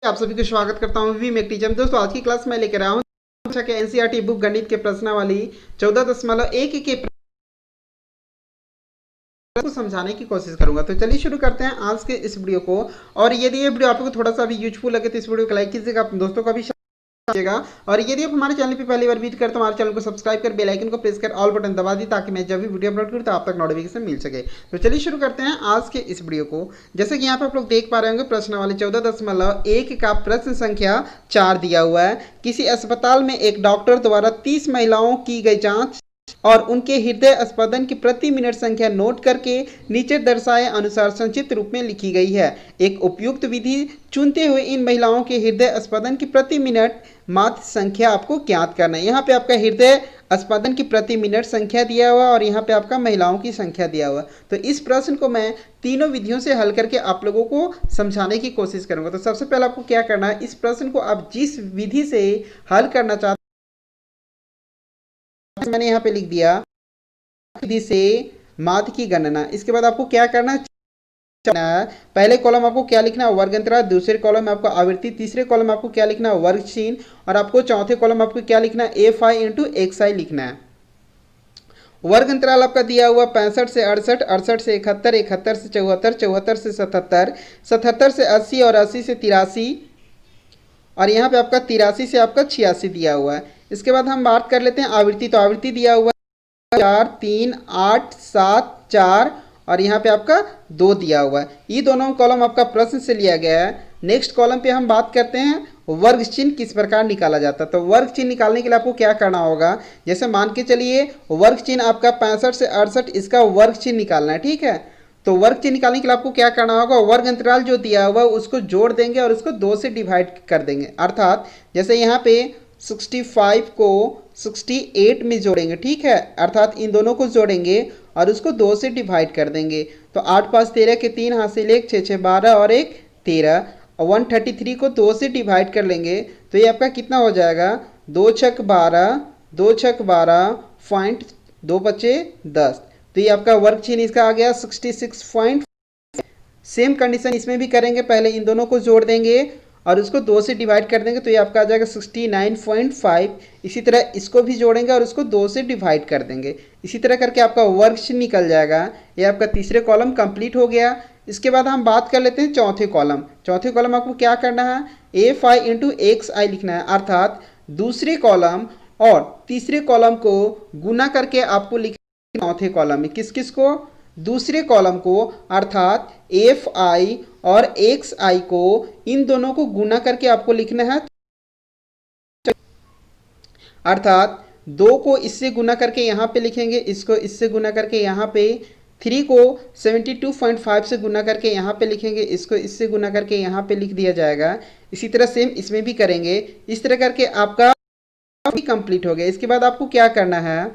आप सभी को स्वागत करता हूं वी मेक टीचर। दोस्तों आज की क्लास में लेकर आया हूं कक्षा के एनसीईआरटी बुक गणित के प्रश्नावली 14.1 के को समझाने की कोशिश करूंगा। तो चलिए शुरू करते हैं आज के इस वीडियो को। और यदि ये वीडियो आपको थोड़ा सा भी यूजफुल लगे तो इस वीडियो को लाइक कीजिएगा, अपने दोस्तों को भी कीजिएगा। और यदि आप हमारे चैनल पे पहली बार विजिट करते तो हमारे चैनल को सब्सक्राइब कर बेल आइकन को प्रेस कर ऑल बटन दबा दी ताकि मैं जब भी वीडियो अपलोड करूँ तो आप तक नोटिफिकेशन मिल सके। तो चलिए शुरू करते हैं आज के इस वीडियो को। जैसे कि यहाँ पे आप लोग देख पा रहे होंगे प्रश्नावली 14.1 का प्रश्न संख्या 4 दिया हुआ है। किसी अस्पताल में एक डॉक्टर द्वारा 30 महिलाओं की गई जांच और उनके हृदय स्पंदन की प्रति मिनट संख्या नोट करके नीचे दर्शाए अनुसार संक्षिप्त रूप में लिखी गई है। एक उपयुक्त विधि चुनते हुए इन महिलाओं के हृदय स्पंदन की प्रति मिनट मात्र संख्या आपको ज्ञात करना है। यहाँ पे आपका हृदय स्पंदन की प्रति मिनट संख्या दिया हुआ और यहाँ पे आपका महिलाओं की संख्या दिया हुआ। तो इस प्रश्न को मैं तीनों विधियों से हल करके आप लोगों को समझाने की कोशिश करूंगा। तो सबसे पहले आपको क्या करना है, इस प्रश्न को आप जिस विधि से हल करना चाहते मैंने यहाँ पे लिख दिया विधि से माध्य की गणना। इसके बाद आपको क्या करना है, पहले कॉलम आपको क्या लिखना है, वर्ग अंतराल, दूसरे कॉलम में आपको आवृत्ति, तीसरे कॉलम में आपको क्या लिखना है, वर्ग चिन्ह, और आपको चौथे कॉलम में आपको क्या लिखना है, एफ आई इंटू एक्स आई लिखना है। वर्ग अंतराल आपका दिया हुआ 65 से 68, 68 से 71, 71 से 74, 74 से 77, 77 से 80 और 80 से 83, और यहाँ पे आपका 83 से आपका 86 दिया हुआ है। इसके बाद हम बात कर लेते हैं आवृत्ति। तो आवृत्ति दिया हुआ है 4, 3, 8, 7, 4 और यहाँ पे आपका 2 दिया हुआ है। ये दोनों कॉलम आपका प्रश्न से लिया गया है। नेक्स्ट कॉलम पे हम बात करते हैं वर्ग चिन्ह किस प्रकार निकाला जाता है। तो वर्ग चिन्ह निकालने के लिए आपको क्या करना होगा, जैसे मान के चलिए वर्ग चिन्ह आपका 65 से 68, इसका वर्ग चिन्ह निकालना है, ठीक है। तो वर्ग चिन्ह निकालने के लिए आपको क्या करना होगा, वर्ग अंतराल जो दिया हुआ है उसको जोड़ देंगे और उसको 2 से डिवाइड कर देंगे। अर्थात जैसे यहाँ पे 65 को 68 में जोड़ेंगे, ठीक है, अर्थात इन दोनों को जोड़ेंगे और उसको 2 से डिवाइड कर देंगे। तो 8 5 13 के 3 हासिल 1, 6 6 12 और 1 13, और 133 को 2 से डिवाइड कर लेंगे तो ये आपका कितना हो जाएगा, 2 छक 12, 2 छक 12 पॉइंट 2 बचे 10। तो ये आपका वर्ग चिन्ह इसका आ गया 66 सेम कंडीशन इसमें भी करेंगे, पहले इन दोनों को जोड़ देंगे और उसको 2 से डिवाइड कर देंगे तो ये आपका आ जाएगा 69.5। इसी तरह इसको भी जोड़ेंगे और उसको 2 से डिवाइड कर देंगे। इसी तरह करके आपका वर्ग चिन्ह निकल जाएगा। ये आपका तीसरे कॉलम कंप्लीट हो गया। इसके बाद हम बात कर लेते हैं चौथे कॉलम। चौथे कॉलम आपको क्या करना है, एफ आई इंटू एक्स आई लिखना है, अर्थात दूसरे कॉलम और तीसरे कॉलम को गुना करके आपको लिखना है चौथे कॉलम में। किस किस को, दूसरे कॉलम को, अर्थात एफ आई और एक्स आई को, इन दोनों को गुना करके आपको लिखना है, अर्थात 2 को इससे गुना करके यहाँ पे लिखेंगे, इसको इससे गुना करके यहाँ पे, 3 को 72.5 से गुना करके यहाँ पे लिखेंगे, इसको इससे गुना करके यहाँ पे लिख दिया जाएगा। इसी तरह सेम इसमें भी करेंगे। इस तरह करके आपका कंप्लीट हो गया। इसके बाद आपको क्या करना है,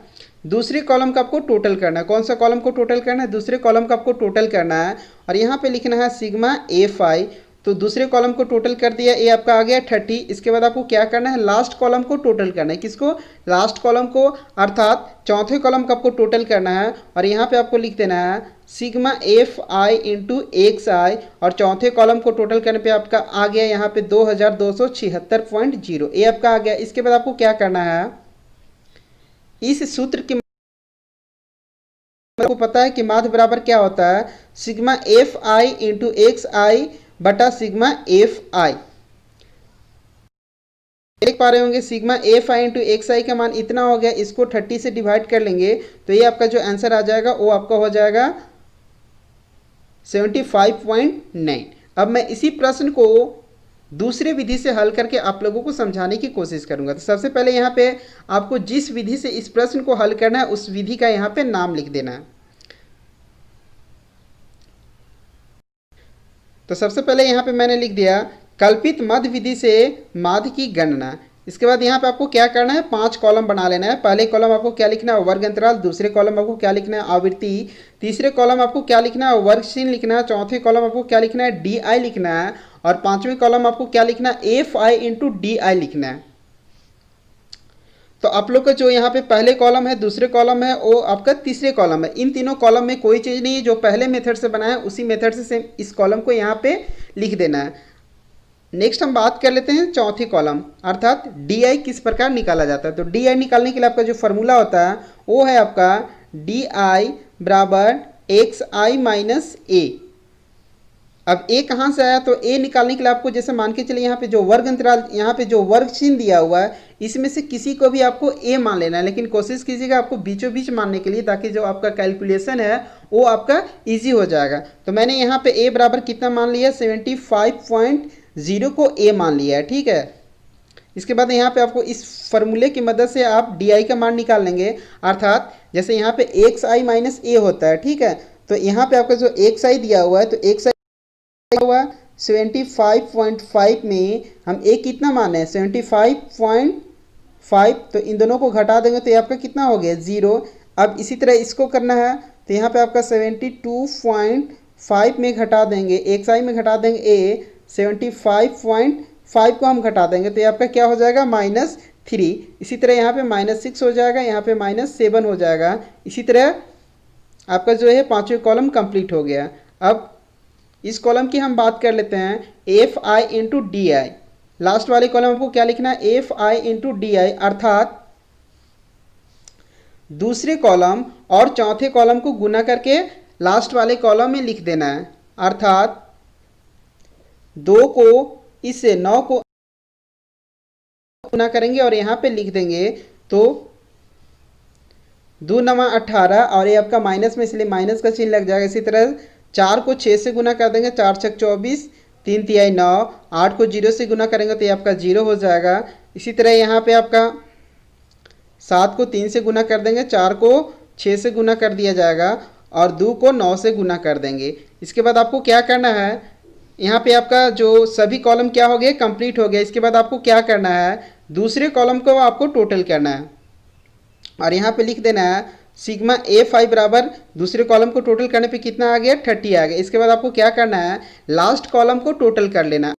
दूसरे कॉलम का आपको टोटल करना है। कौन सा कॉलम को टोटल करना है, दूसरे कॉलम का आपको टोटल करना है और यहाँ पे लिखना है सिग्मा एफ आई। तो दूसरे कॉलम को टोटल कर दिया, ये आपका आ गया 30। इसके बाद आपको क्या करना है, लास्ट कॉलम को टोटल करना है। किसको, लास्ट कॉलम को, अर्थात चौथे कॉलम का आपको टोटल करना है और यहाँ पे आपको लिख देना है sigma F I into X I, और चौथे कॉलम को टोटल करने पे आपका आ गया यहाँ पे 2276.0, ये आपका आ गया। इसके बाद आपको क्या करना है, इस सूत्र की आपको पता है कि माध्य बराबर क्या होता है, sigma F I into X I बटा सिग्मा एफ आई। देख पा रहे होंगे sigma F I into X I का मान इतना हो गया, इसको 30 से डिवाइड कर लेंगे तो ये आपका जो आंसर आ जाएगा वो आपका हो जाएगा 75.9। अब मैं इसी प्रश्न को दूसरे विधि से हल करके आप लोगों को समझाने की कोशिश करूंगा। तो सबसे पहले यहाँ पे आपको जिस विधि से इस प्रश्न को हल करना है उस विधि का यहाँ पे नाम लिख देना है। तो सबसे पहले यहाँ पे मैंने लिख दिया कल्पित मध्य विधि से माध्य की गणना। इसके बाद यहाँ पे आपको क्या करना है, 5 कॉलम बना लेना है। पहले कॉलम आपको क्या लिखना है, वर्ग अंतराल, दूसरे कॉलम आपको क्या लिखना है, आवृत्ति, तीसरे कॉलम आपको क्या लिखना है, वर्ग चिन्ह लिखना है, चौथे कॉलम आपको क्या लिखना है, डी आई लिखना है, और पांचवें कॉलम आपको क्या लिखना है, एफ आई इंटू डी आई लिखना है। तो आप लोग का जो यहाँ पे पहले कॉलम है, दूसरे कॉलम है, वो आपका तीसरे कॉलम है। इन तीनों कॉलम में कोई चीज़ नहीं है, जो पहले मेथड से बनाया उसी मेथड से सेम इस कॉलम को यहाँ पे लिख देना है। नेक्स्ट हम बात कर लेते हैं चौथी कॉलम, अर्थात डी आई किस प्रकार निकाला जाता है। तो डी आई निकालने के लिए आपका जो फॉर्मूला होता है वो है आपका डी आई बराबर एक्स आई माइनस ए। अब ए कहाँ से आया, तो ए निकालने के लिए आपको जैसे मान के चलिए यहाँ पे जो वर्ग अंतराल, यहाँ पे जो वर्ग चिन्ह दिया हुआ है इसमें से किसी को भी आपको ए मान लेना है, लेकिन कोशिश कीजिएगा आपको बीचों बीच मानने के लिए, ताकि जो आपका कैलकुलेशन है वो आपका इजी हो जाएगा। तो मैंने यहाँ पे ए बराबर कितना मान लिया, 75.0 को ए मान लिया है, ठीक है। इसके बाद यहाँ पे आपको इस फॉर्मूले की मदद से आप डी आई का मान निकाल लेंगे, अर्थात जैसे यहाँ पे एक्स आई माइनस ए होता है, ठीक है। तो यहाँ पे आपका जो एक्स आई दिया हुआ है, तो एक्स आई हुआ 75.5 में हम ए कितना माने हैं 75.5, तो इन दोनों को घटा देंगे तो ये आपका कितना हो गया 0। अब इसी तरह इसको करना है, तो यहाँ पे आपका 72.5 में घटा देंगे, एक्स आई में घटा देंगे ए, 75.5 को हम घटा देंगे तो ये आपका क्या हो जाएगा -3। इसी तरह यहाँ पे -6 हो जाएगा, यहाँ पे -7 हो जाएगा। इसी तरह आपका जो है पांचवें कॉलम कंप्लीट हो गया। अब इस कॉलम की हम बात कर लेते हैं F I into d I. Last वाले कॉलम आपको क्या लिखना है, एफ आई इंटू डी आई, अर्थात दूसरे कॉलम और चौथे कॉलम को गुना करके लास्ट वाले कॉलम में लिख देना है, अर्थात 2 को इससे 9 को गुना करेंगे और यहाँ पे लिख देंगे, तो 2 9 18 और ये आपका माइनस में इसलिए माइनस का चिन्ह लग जाएगा। इसी तरह 4 को 6 से गुना कर देंगे, 4 6 24, 3 तिहाई 9, 8 को 0 से गुना करेंगे तो ये आपका 0 हो जाएगा। इसी तरह यहाँ पे आपका 7 को 3 से गुना कर देंगे, 4 को 6 से गुना कर दिया जाएगा और 2 को 9 से गुना कर देंगे। इसके बाद आपको क्या करना है, यहाँ पे आपका जो सभी कॉलम क्या हो गए कंप्लीट हो गया। इसके बाद आपको क्या करना है, दूसरे कॉलम को आपको टोटल करना है और यहाँ पे लिख देना है सिग्मा एफ आई बराबर दूसरे कॉलम को टोटल करने पे कितना आ गया 30 आ गया। इसके बाद आपको क्या करना है, लास्ट कॉलम को टोटल कर लेना,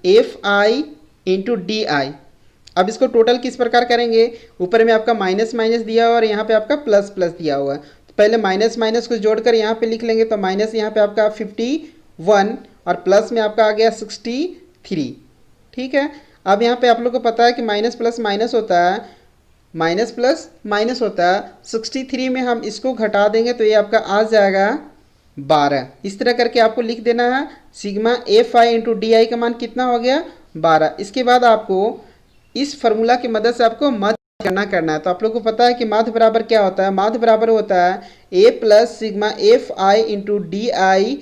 एफ आई इंटू डी आई। अब इसको टोटल किस प्रकार करेंगे, ऊपर में आपका माइनस माइनस दिया हुआ और यहाँ पे आपका प्लस प्लस दिया हुआ है। तो पहले माइनस माइनस को जोड़कर यहाँ पे लिख लेंगे, तो माइनस यहाँ पे आपका 51 और प्लस में आपका आ गया 63, ठीक है। अब यहाँ पे आप लोग को पता है कि माइनस प्लस माइनस होता है, माइनस प्लस माइनस होता है। 63 में हम इसको घटा देंगे तो ये आपका आ जाएगा 12। इस तरह करके आपको लिख देना है sigma F I into d आई का मान कितना हो गया 12। इसके बाद आपको इस फार्मूला की मदद से आपको माध्य गणना करना है। तो आप लोग को पता है कि माध्य बराबर क्या होता है, माध्य बराबर होता है a plus sigma F I into d i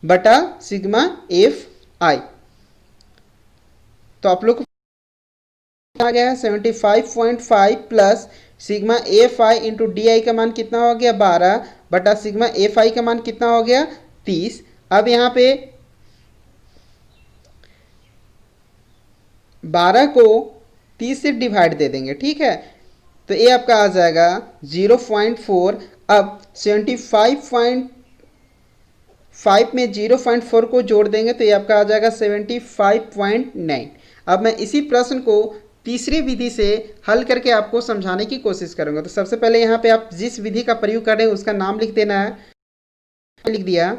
बटा सिग्मा एफ आई। तो आप लोग आ गया है 75.5 plus sigma F I into d आई का मान कितना हो गया 12 बटा सिग्मा एफ आई का मान कितना हो गया 30। अब यहाँ पे 12 को 30 से डिवाइड दे देंगे, ठीक है। तो ये आपका आ जाएगा 0.4। अब 75.5 में 0.4 को जोड़ देंगे तो ये आपका आ जाएगा 75.9। अब मैं इसी प्रश्न को तीसरी विधि से हल करके आपको समझाने की कोशिश करूंगा। तो सबसे पहले यहाँ पे आप जिस विधि का प्रयोग कर रहे हैं उसका नाम लिख देना है। लिख दिया,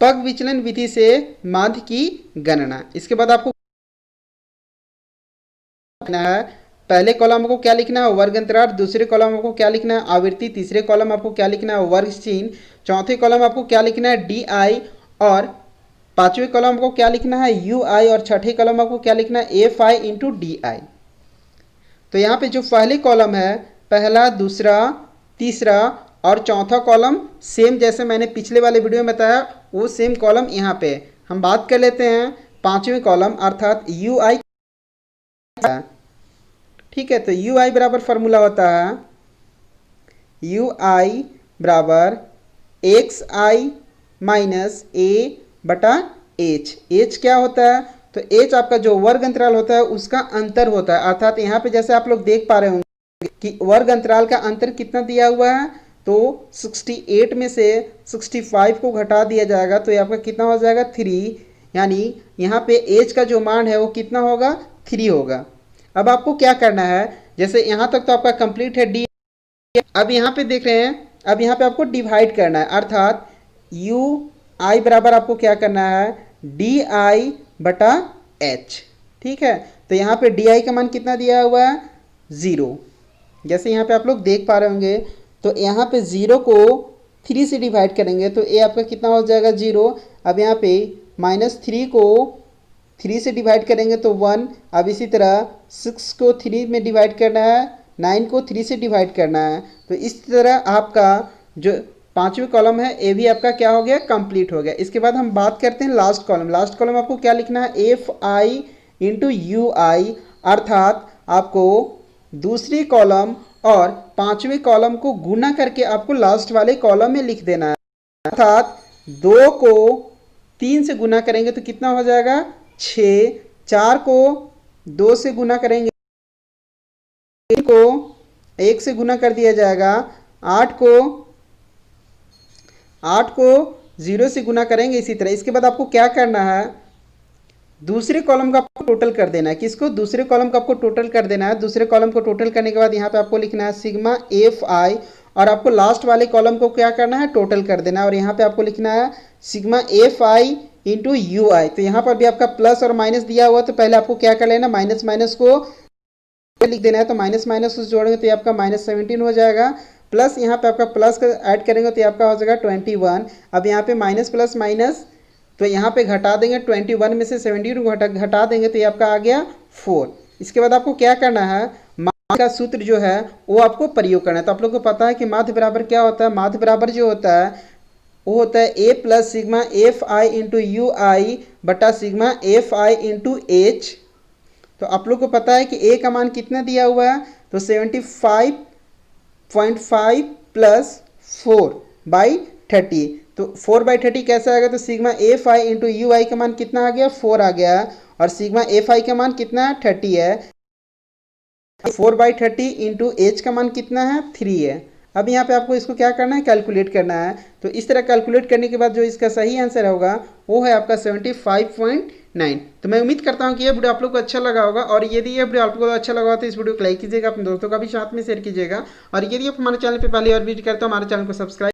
पग विचलन विधि से माध्य की गणना। इसके बाद आपको है पहले कॉलम को क्या लिखना है वर्ग अंतराल, दूसरे कॉलम को क्या लिखना है आवृत्ति, तीसरे कॉलम आपको क्या लिखना है वर्ग चिन्ह, चौथे कॉलम आपको क्या लिखना है डी आई और पांचवें कॉलम को क्या लिखना है यू आई और छठे कॉलम आपको क्या लिखना है एफ आई इंटू डी आई। तो यहाँ पे जो पहले कॉलम है पहला दूसरा तीसरा और चौथा कॉलम सेम जैसे मैंने पिछले वाले वीडियो में बताया वो सेम कॉलम यहाँ पे हम बात कर लेते हैं पांचवें कॉलम अर्थात यू आई, ठीक है। तो यू आई बराबर फॉर्मूला होता है यू आई बराबर एक्स आई माइनस ए बटा एच। एच क्या होता है, तो एच आपका जो वर्ग अंतराल होता है उसका अंतर होता है, अर्थात यहाँ पे जैसे आप लोग देख पा रहे होंगे कि वर्ग अंतराल का अंतर कितना दिया हुआ है, तो 68 में से 65 को घटा दिया जाएगा तो ये आपका कितना हो जाएगा 3, यानी यहाँ पे एच का जो मान है वो कितना होगा 3 होगा। अब आपको क्या करना है, जैसे यहाँ तक तो आपका कंप्लीट है डी। अब यहाँ पे देख रहे हैं अब यहाँ पे आपको डिवाइड करना है, अर्थात यू आई बराबर आपको क्या करना है, डी आई बटा एच। ठीक है, तो यहाँ पे डी आई का मान कितना दिया हुआ है, 0। जैसे यहाँ पे आप लोग देख पा रहे होंगे, तो यहाँ पे 0 को 3 से डिवाइड करेंगे तो ए आपका कितना हो जाएगा, 0। अब यहाँ पे -3 को 3 से डिवाइड करेंगे तो 1। अब इसी तरह 6 को 3 में डिवाइड करना है, 9 को 3 से डिवाइड करना है। तो इस तरह आपका जो पांचवें कॉलम है ए भी आपका क्या हो गया, कंप्लीट हो गया। इसके बाद हम बात करते हैं लास्ट कॉलम। लास्ट कॉलम आपको क्या लिखना है, एफ आई इंटू यू आई, अर्थात आपको दूसरी कॉलम और पांचवें कॉलम को गुना करके आपको लास्ट वाले कॉलम में लिख देना है। अर्थात 2 को 3 से गुना करेंगे तो कितना हो जाएगा, 6। 4 को 2 से गुना करेंगे, को 1 से गुना कर दिया जाएगा। 8 को 0 से गुना करेंगे इसी तरह। इसके बाद आपको क्या करना है, दूसरे कॉलम का आपको टोटल कर देना है। किसको, दूसरे कॉलम का आपको टोटल कर देना है। दूसरे कॉलम को टोटल करने के बाद यहाँ पे आपको लिखना है सिग्मा एफ आई, और आपको लास्ट वाले कॉलम को क्या करना है, टोटल कर देना है। और यहाँ पे आपको लिखना है sigma F I into u i. तो यहाँ पर भी आपका प्लस और माइनस दिया हुआ, तो पहले आपको क्या कर लेना, माइनस माइनस को लिख देना है। तो माइनस माइनस उस जोड़ेंगे तो ये आपका -17 हो जाएगा। प्लस यहाँ पे आपका प्लस का ऐड करेंगे तो ये आपका हो जाएगा 21। अब यहाँ पे माइनस प्लस माइनस, तो यहाँ पे घटा देंगे 21 में से 17 को घटा देंगे तो ये आपका आ गया 4। इसके बाद आपको क्या करना है, माध्य का सूत्र जो है वो आपको प्रयोग करना है। तो आप लोग को पता है कि माध्य बराबर क्या होता है, माध्य बराबर जो होता है वो होता है a plus sigma F I into u i बटा sigma F I into h. तो आप लोग को पता है कि ए का मान कितना दिया हुआ है, तो 75.5 प्लस 4/30। तो 4/30 कैसे आएगा, तो sigma F I into u i का मान कितना आ गया, 4 आ गया। और सिग्मा एफ आई का मान कितना है, 30 है। 4/30 इंटू एच का मान कितना है, 3 है। अब यहाँ पे आपको इसको क्या करना है, कैलकुलेट करना है। तो इस तरह कैलकुलेट करने के बाद जो इसका सही आंसर होगा वो है आपका 75.9। तो मैं उम्मीद करता हूँ कि ये वीडियो आप लोग को अच्छा लगा होगा, और यदि ये वीडियो आप लोग को अच्छा लगा हो तो इस वीडियो को लाइक कीजिएगा, अपने दोस्तों का भी साथ में शेयर कीजिएगा। और यदि आप हमारे चैनल पर पहली बार विजिट करते हो, हमारे चैनल को सब्सक्राइब